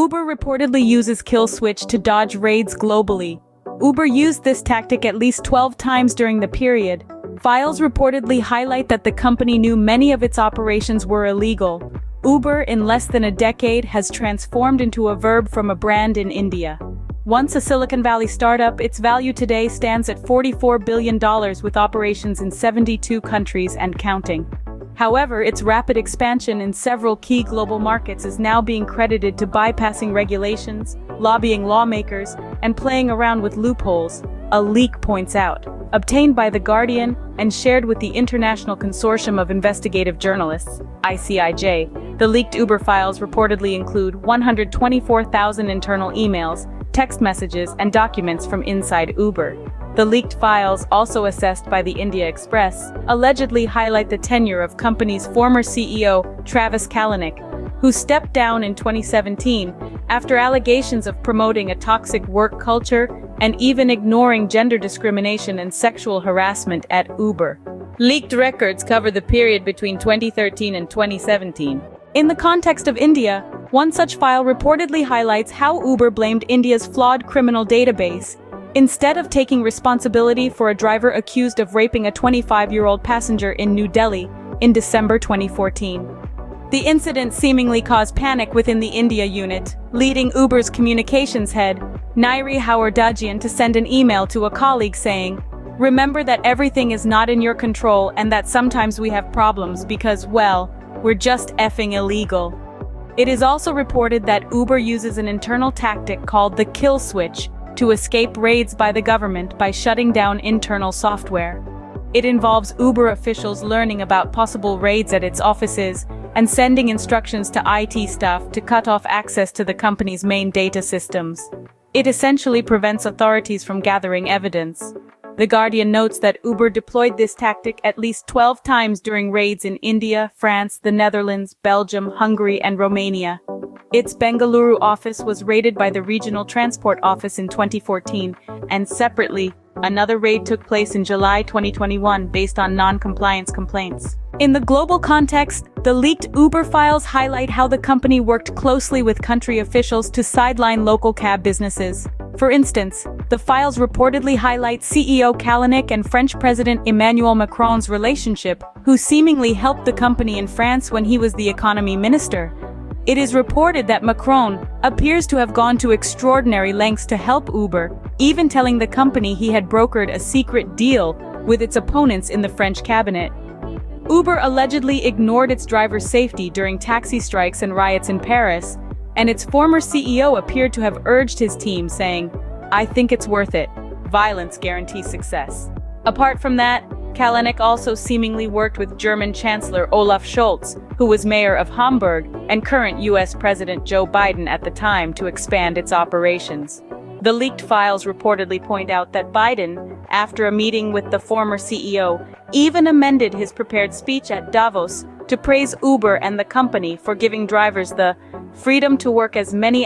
Uber reportedly uses kill switch to dodge raids globally. Uber used this tactic at least 12 times during the period. Files reportedly highlight that the company knew many of its operations were illegal. Uber, in less than a decade, has transformed into a verb from a brand in India. Once a Silicon Valley startup, its value today stands at $44 billion with operations in 72 countries and counting. However, its rapid expansion in several key global markets is now being credited to bypassing regulations, lobbying lawmakers, and playing around with loopholes, a leak points out. Obtained by The Guardian and shared with the International Consortium of Investigative Journalists, ICIJ, the leaked Uber files reportedly include 124,000 internal emails, text messages, and documents from inside Uber. The leaked files, also assessed by the India Express, allegedly highlight the tenure of company's former CEO, Travis Kalanick, who stepped down in 2017 after allegations of promoting a toxic work culture and even ignoring gender discrimination and sexual harassment at Uber. Leaked records cover the period between 2013 and 2017. In the context of India, one such file reportedly highlights how Uber blamed India's flawed criminal database, instead of taking responsibility for a driver accused of raping a 25-year-old passenger in New Delhi in December 2014. The incident seemingly caused panic within the India unit, leading Uber's communications head, Nairi Howardajian, to send an email to a colleague saying, "Remember that everything is not in your control and that sometimes we have problems because, well, we're just effing illegal." It is also reported that Uber uses an internal tactic called the kill switch to escape raids by the government by shutting down internal software. It involves Uber officials learning about possible raids at its offices and sending instructions to IT staff to cut off access to the company's main data systems. It essentially prevents authorities from gathering evidence. The Guardian notes that Uber deployed this tactic at least 12 times during raids in India, France, the Netherlands, Belgium, Hungary, and Romania. Its Bengaluru office was raided by the Regional Transport Office in 2014, and separately, another raid took place in July 2021 based on non-compliance complaints. In the global context, the leaked Uber files highlight how the company worked closely with country officials to sideline local cab businesses. For instance, the files reportedly highlight CEO Kalanick and French President Emmanuel Macron's relationship, who seemingly helped the company in France when he was the economy minister. It is reported that Macron appears to have gone to extraordinary lengths to help Uber, even telling the company he had brokered a secret deal with its opponents in the French cabinet. Uber allegedly ignored its drivers' safety during taxi strikes and riots in Paris, and its former CEO appeared to have urged his team, saying, "I think it's worth it. Violence guarantees success." Apart from that, Kalanick also seemingly worked with German Chancellor Olaf Scholz, who was mayor of Hamburg, and current US President Joe Biden at the time, to expand its operations. The leaked files reportedly point out that Biden, after a meeting with the former CEO, even amended his prepared speech at Davos to praise Uber and the company for giving drivers the freedom to work as many hours